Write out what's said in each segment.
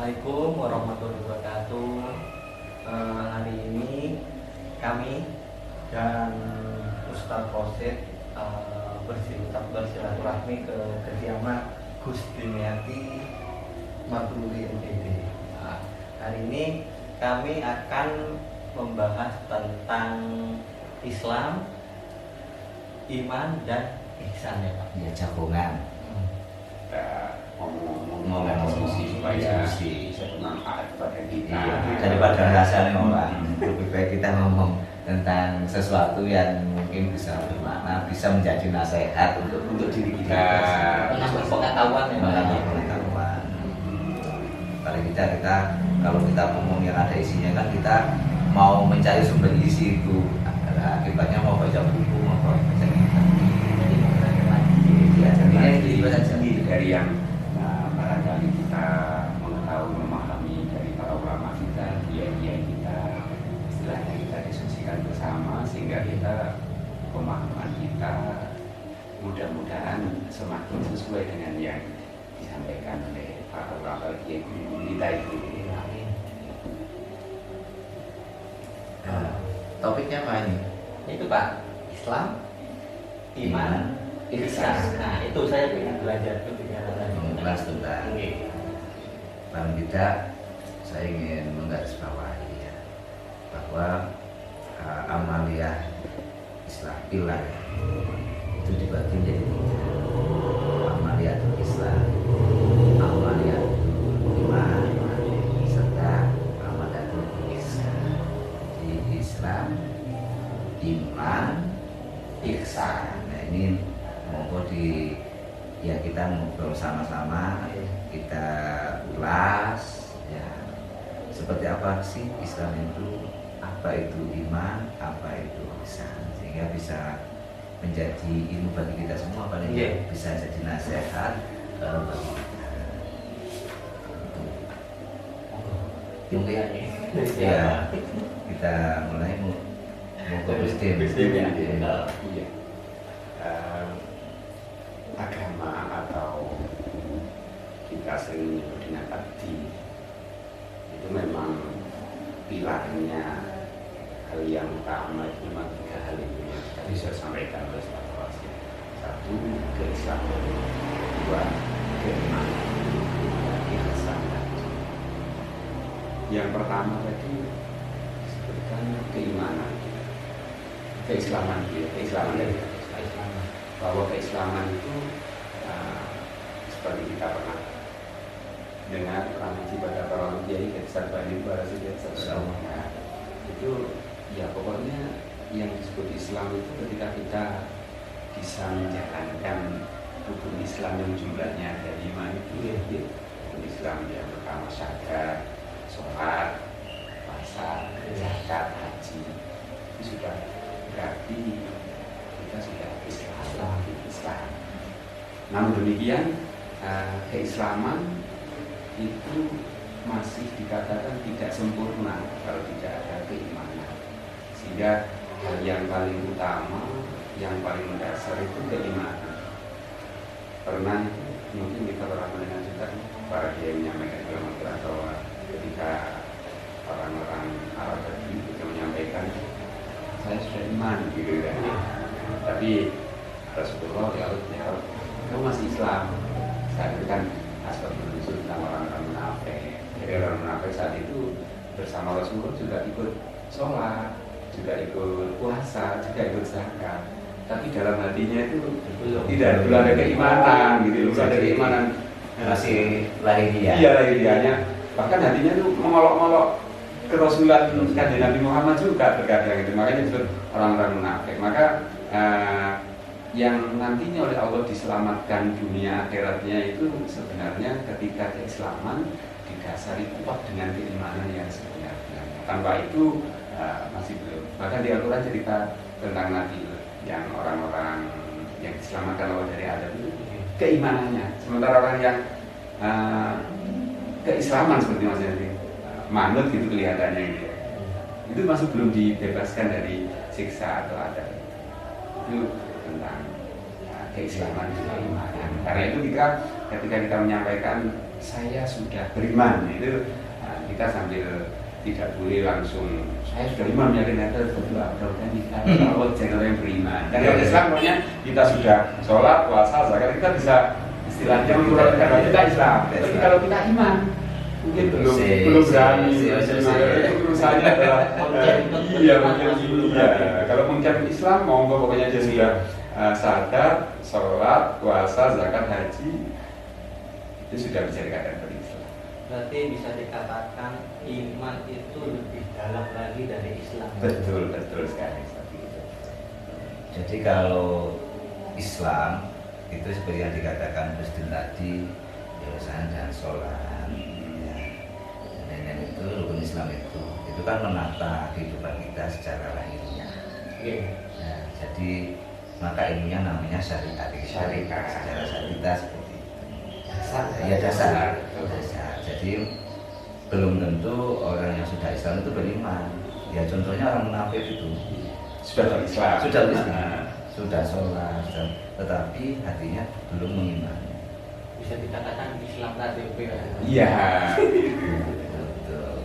Assalamualaikum warahmatullahi wabarakatuh. Hari ini kami dan Ustadz Rosid bersilaturahmi ke kediaman Gus Dimyati Mabruri NTB. Hari ini kami akan membahas tentang Islam, iman, dan ihsan ya Pak. Ya, jagongan. Ngomong diskusi supaya bisa bermanfaat kepada kita. Daripada rasanya orang, lebih baik kita ngomong tentang sesuatu yang mungkin bisa bermakna, bisa menjadi nasihat untuk diri kita. Menambah pengetahuan ya Pak. Menambah pengetahuan. Paling kita kalau kita ngomong yang ada isinya kan kita mau mencari sumber isi itu. Akibatnya mau baca buku, mau baca kitab. Ya, jadinya itu saja. Dari yang barangkali kita mengetahui, memahami dari para ulama kita, kiai-kiai kita, istilahnya kita diskusikan bersama sehingga kita pemahaman kita mudah-mudahan semakin sesuai dengan yang disampaikan oleh para ulama kiai kita itu. Topiknya apa ini? Itu Pak, Islam, iman, ihsan. Nah itu saya ingin belajar itu Mengulas tentang paling tidak saya ingin menggarisbawahi ya, bahwa amaliyah Islam pilar itu dibagi menjadi tiga. Amaliyatul Islam, amaliyatul iman, serta amaliyatul ihsan. Di Islam, iman, ihsan. Nah ini monggo ya kita ngobrol sama-sama, kita ulas ya seperti apa sih Islam itu, apa itu iman, apa itu ihsan, sehingga bisa menjadi ilmu bagi kita semua, paling bisa jadi nasihat bagi kita. Mungkin ya kita mulai monggo Gusti ya. Iya. Agama atau kita sering menyebut dengan takdir itu memang pilarnya, hal yang utama itu memang tiga hal itu yang tadi saya sampaikan oleh Ustaz Rosid. Satu, keislaman; dua, keimanan; tiga, ihsan. Yang pertama tadi disebutkan keimanan, keislaman dari keislaman, bahwa keislaman itu seperti kita pernah dengar ngaji pada para ulama kiai kisah Bani itu ya pokoknya yang disebut Islam itu ketika kita bisa menjalankan rukun Islam yang jumlahnya ada 5 itu ya rukun Islam yang pertama syahadat, sholat, puasa, zakat, haji, itu sudah berarti kita sudah Islam. Namun demikian keislaman itu masih dikatakan tidak sempurna kalau tidak ada keimanan, sehingga hal yang paling utama, yang paling mendasar itu keimanan. Pernah mungkin kita pernah mendengar juga para kiai menyampaikan bahwa ketika orang-orang Arab tadi itu menyampaikan saya sudah iman gitu kan, tapi Rasulullah ya kamu masih Islam. Saat itu kan asal menuju tentang orang-orang munafik. Jadi orang munafik saat itu bersama Rasulullah juga ikut sholat, juga ikut puasa, juga ikut zakat. Tapi dalam hatinya itu tidak ada keimanan gitu, belum ada keimanan, masih lahiriah. Iya, lahiriahnya. Bahkan hatinya itu mengolok-olok kerasulan kanjeng Nabi Muhammad juga terkadang itu. Makanya disebut orang-orang munafik. Maka yang nantinya oleh Allah diselamatkan dunia akhiratnya itu sebenarnya ketika keislaman didasari kuat dengan keimanan yang sebenarnya. Tanpa itu masih belum. Bahkan di Al-Quran cerita tentang Nabi yang orang-orang yang diselamatkan Allah dari adab itu keimanannya. Sementara orang yang keislaman seperti Mas Yandi manut gitu kelihatannya gitu, itu masih belum dibebaskan dari siksa atau adab. Itu tentang keislaman dan keimanan. Karena itu ketika kita menyampaikan saya sudah beriman itu kita sambil tidak boleh langsung saya sudah beriman ya ternyata berdoa mudah-mudahan kita Allah jangan yang beriman. Dan kalau Islam pokoknya kita sudah sholat, puasa, zakat kita bisa istilahnya mengurangi kita Islam. Tapi kalau kita iman mungkin belum berani. Itu urusannya adalah iya mungkin iya. Kalau mungkin Islam monggo pokoknya dia sudah sadar, sholat, puasa, zakat, haji itu sudah bisa dikatakan berislam. Berarti bisa dikatakan iman itu lebih dalam lagi dari Islam. Betul sekali seperti itu. Jadi kalau Islam itu seperti yang dikatakan Presiden tadi, ya dan sholat, ya. Dan itu rukun Islam itu kan menata kehidupan kita secara lahiriah. Nah, jadi maka ilmunya namanya syariat. Secara syariat seperti itu. Ya dasar. Jadi belum tentu orang yang sudah Islam itu beriman. Ya contohnya orang munafik itu Sudah berislam. Sudah sholat, tetapi hatinya belum mengimani. Bisa dikatakan Islam KTP. Iya. Betul.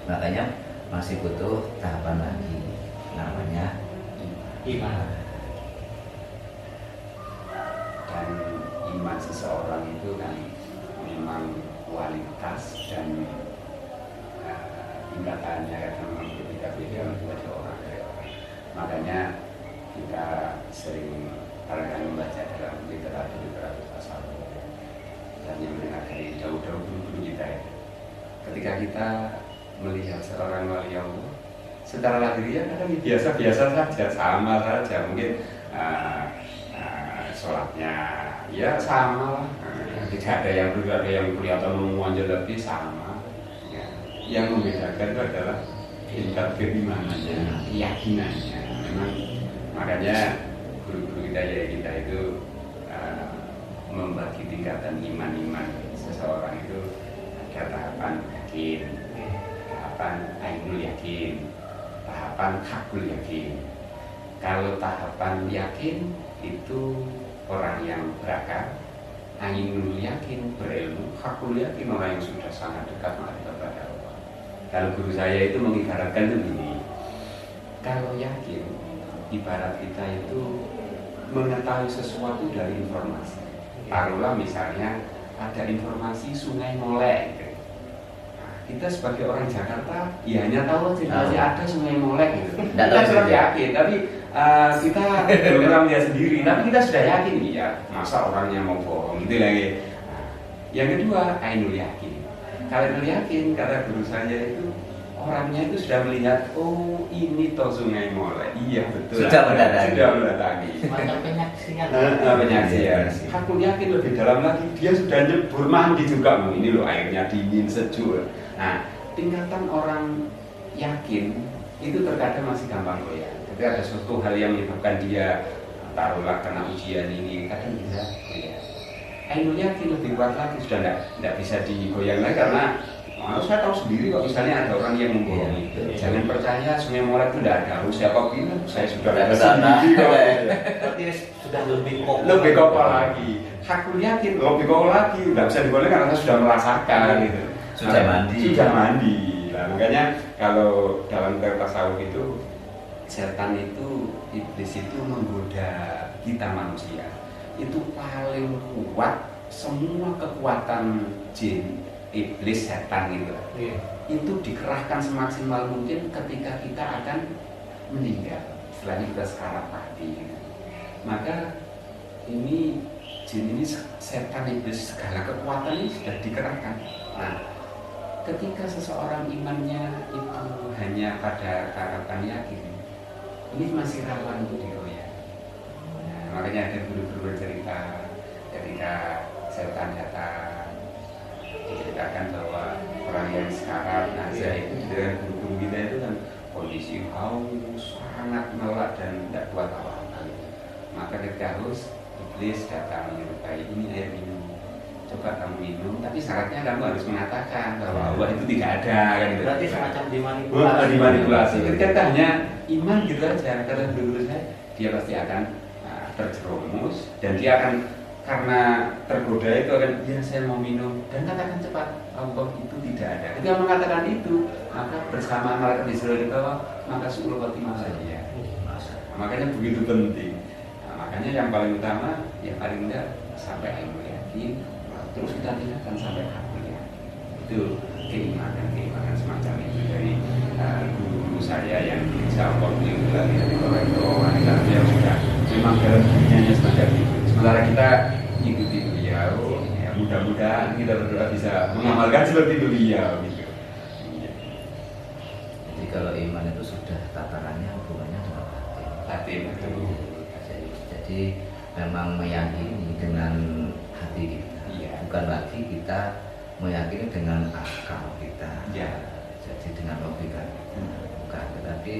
Makanya masih butuh tahapan lagi, namanya Iman. Dan iman seseorang itu kan memang kualitas dan tingkatannya kan memang berbeda-beda pada orang. Makanya kita sering kadang membaca dalam literatur tasawuf dan yang mendengar dari jauh-jauh guru kita ya. Ketika kita melihat seorang wali Allah secara lahiriah kadang biasa-biasa saja, sama saja mungkin sholatnya ya sama lah, tidak ada yang kelihatan menguanjal lebih sama ya. Yang membedakan itu adalah tingkat keimanannya, keyakinannya. Memang makanya guru-guru kita itu membagi tingkatan iman seseorang itu ada tahapan yakin, tahapan ainul yakin, tahapan hakul yakin. Kalau tahapan yakin itu orang yang berakal, ainul yakin berilmu, hakul yakin orang yang sudah sangat dekat kepada Allah. Kalau guru saya itu mengibaratkan begini, kalau yakin ibarat kita itu mengetahui sesuatu dari informasi. Taruhlah misalnya ada informasi Sungai Molek. Nah, kita sebagai orang Jakarta ya hanya tahu aja ada Sungai Molek gitu. Kita sudah yakin, tapi kita belum pernah melihat sendiri, tapi kita sudah yakin ya. Masa orangnya mau bohong gitu lagi. Nah, yang kedua, ainul yakin. Kalau ainul yakin kata guru saya itu orangnya itu sudah melihat, oh ini toh Sungai Molek. Iya betul. Sudah mendatangi. Macam penyaksian. Penyaksian. Aku yakin lebih dalam lagi. Dia sudah nyebur mandi juga. Ini loh airnya dingin sejuk. Nah, tingkatan orang yakin itu terkadang masih gampang goyah. Jadi ada suatu hal yang menyebabkan dia taruhlah kena ujian ini, kadang bisa goyah. Ainul yakin lebih kuat lagi, sudah tidak bisa digoyang lagi karena saya tahu sendiri kok misalnya ada orang yang membohongi. Jangan percaya Sungai Molek itu tidak ada. Siapa bilang? Saya sudah ada sendiri kok. Berarti sudah lebih kokoh lagi. Hakul yakin lebih kokoh lagi. Tidak bisa diboleh karena saya sudah merasakan gitu. Sudah mandi. Nah, makanya kalau dalam tasawuf itu setan itu, iblis itu menggoda kita manusia. Itu paling kuat semua kekuatan jin, iblis, setan gitu. Itu dikerahkan semaksimal mungkin ketika kita akan meninggal. Istilahnya kita sekarat mati. Maka ini jin ini, setan, iblis, segala kekuatan ini sudah dikerahkan. Nah, ketika seseorang imannya itu hanya pada harapan yakin, ini masih rawan untuk digoyah. Nah, makanya ada guru-guru bercerita ketika setan datang, diceritakan bahwa orang yang sekarang nazar itu dengan guru-guru kita itu kan kondisi haus, sangat melek dan tidak kuat apa-apa. Maka ketika haus, iblis datang menyerupai, ini air minum, coba kamu minum, tapi syaratnya kamu harus mengatakan bahwa Allah itu tidak ada kan gitu. Berarti semacam dimanipulasi. Dimanipulasi. Ketika kita hanya iman gitu aja, kata guru saya, dia pasti akan terjerumus dan dia akan karena tergoda itu akan ya saya mau minum dan katakan cepat, Allah itu tidak ada. Ketika mengatakan itu maka bersama malaikat Israel di bawah maka su'ul khotimah saja. Makanya begitu penting. Nah, makanya yang paling utama ya paling tidak sampai ilmu yakin, terus kita tingkatkan sampai hakul yakin. Itu keimanan semacam itu dari guru saya yang insya Allah beliau lagi dari wanita yang sudah memang dalam dunianya semacam itu. Sementara kita ikuti beliau, ya mudah-mudahan kita berdoa bisa mengamalkan seperti beliau gitu. Jadi kalau iman itu sudah tatarannya hubungannya dengan hati. Betul. Jadi memang meyakini dengan hati kita, Iya. bukan lagi kita meyakini dengan akal kita. Iya. Jadi dengan logika kita, bukan, tetapi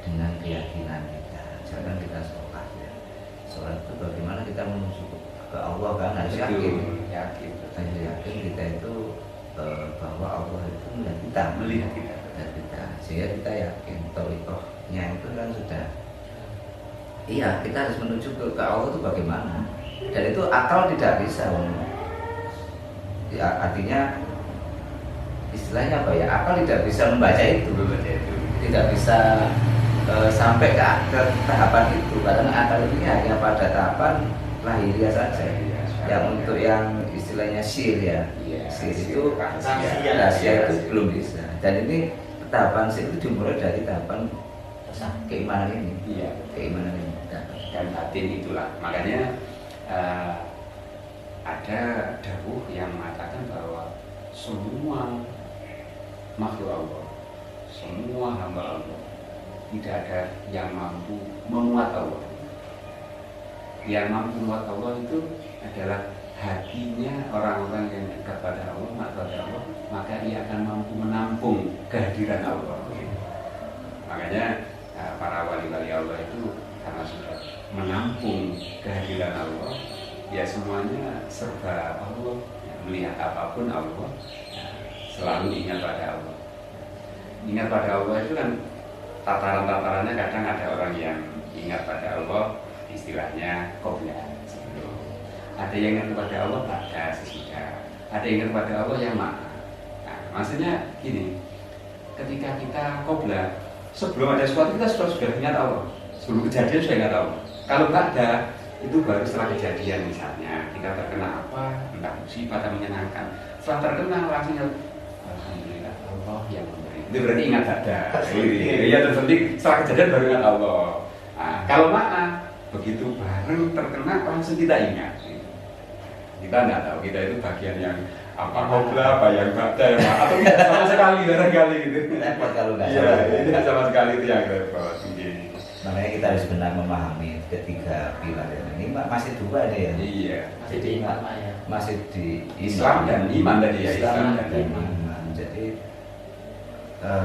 dengan keyakinan kita. Jangan kita sholat ya. Sholat itu bagaimana kita menuju ke Allah kan harus yakin. Yakin. Harus yakin kita itu bahwa Allah itu melihat kita. Sehingga kita yakin tauhidnya itu kan sudah. Iya, kita harus menuju ke Allah itu bagaimana. Dan itu akal tidak bisa. Ya, artinya istilahnya apa ya, akal tidak bisa membaca itu, tidak bisa sampai ke tahapan itu, karena akal itu hanya pada tahapan lahiriah saja. Yang untuk yang istilahnya sir ya, sir itu rahasia itu belum bisa. Dan ini tahapan sir itu dimulai dari tahapan keimanan ini. Keimanan ini Dan batin itulah, makanya ada dawuh yang mengatakan bahwa semua makhluk Allah, semua hamba Allah, tidak ada yang mampu memuat Allah. Yang mampu memuat Allah itu adalah hatinya orang-orang yang dekat pada Allah, maka ia akan mampu menampung kehadiran Allah. Makanya para wali-wali Allah itu karena sudah menampung kehadiran Allah, ya semuanya serba Allah, melihat apapun Allah, selalu ingat pada Allah. Ingat pada Allah itu kan tataran-tatarannya, kadang ada orang yang ingat pada Allah istilahnya qobla sebelum, ada yang ingat kepada Allah pada sesudah, ada yang ingat kepada Allah yang maha. Nah, maksudnya gini, ketika kita qobla, sebelum ada sesuatu kita sudah ingat Allah, sebelum kejadian sudah ingat Allah. Kalau ada itu baru setelah kejadian, misalnya kita terkena apa, entah musibah atau menyenangkan, setelah terkena langsung alhamdulillah Allah yang memberi. Itu berarti ingat ada. Iya, terpenting setelah kejadian baru ingat Allah. Nah, kalau maaf begitu baru terkena langsung kita ingat. Kita nggak tahu kita itu bagian yang apa qobla, apa yang baca, atau tidak sama sekali barangkali gitu. repot kalau nggak Iya, salah. tidak sama sekali itu yang repot. Makanya kita harus benar memahami ketiga pilar ini masih dua nih ya. Iya. Jadi ya. Masih di Islam dan iman tadi ya. Islam dan iman. Jadi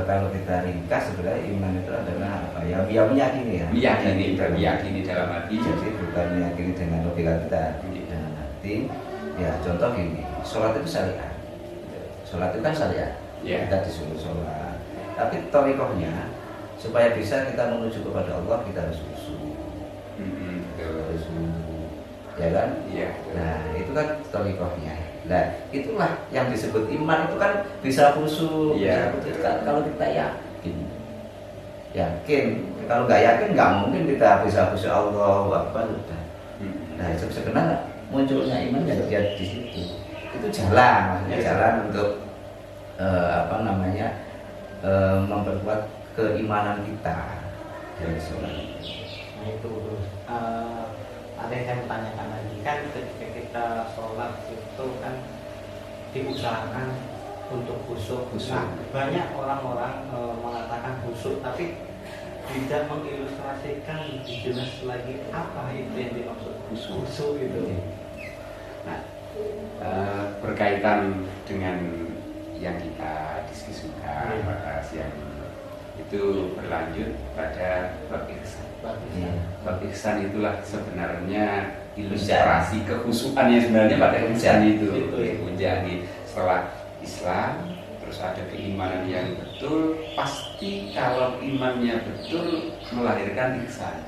kalau kita ringkas sebenarnya iman itu adalah apa ya? Ya meyakini ya. Meyakini dalam hati. Jadi bukan meyakini dengan logika kita, dengan hati. Ya contoh gini, sholat itu syariat. Sholat itu kan syariat. Ya. Kita disuruh sholat. Tapi thariqahnya supaya bisa kita menuju kepada Allah kita harus khusyuk. Harus wudhu, ya kan? Iya. Nah itu kan thariqahnya. Nah itulah yang disebut iman, itu kan bisa khusyuk. Iya. Itu kan kalau kita yakin. Kalau nggak yakin nggak mungkin kita bisa khusyuk. Allahu Akbar sudah. Nah itu sebenarnya munculnya iman ya di situ. Itu jalan, maksudnya jalan untuk memperkuat keimanan kita dari sholat. Nah itu ada yang saya tanyakan lagi, kan ketika kita sholat itu kan diusahakan untuk khusyuk. Nah, banyak orang-orang mengatakan khusyuk tapi tidak mengilustrasikan lebih jelas lagi apa itu yang dimaksud khusyuk itu. Nah, berkaitan dengan yang kita diskusikan pada siang ini, itu berlanjut pada bab ihsan. Bab ihsan itulah sebenarnya ilustrasi kekhusyukan yang sebenarnya pada ihsan itu. Menjadi setelah Islam terus ada keimanan yang betul, pasti kalau imannya betul melahirkan ihsan.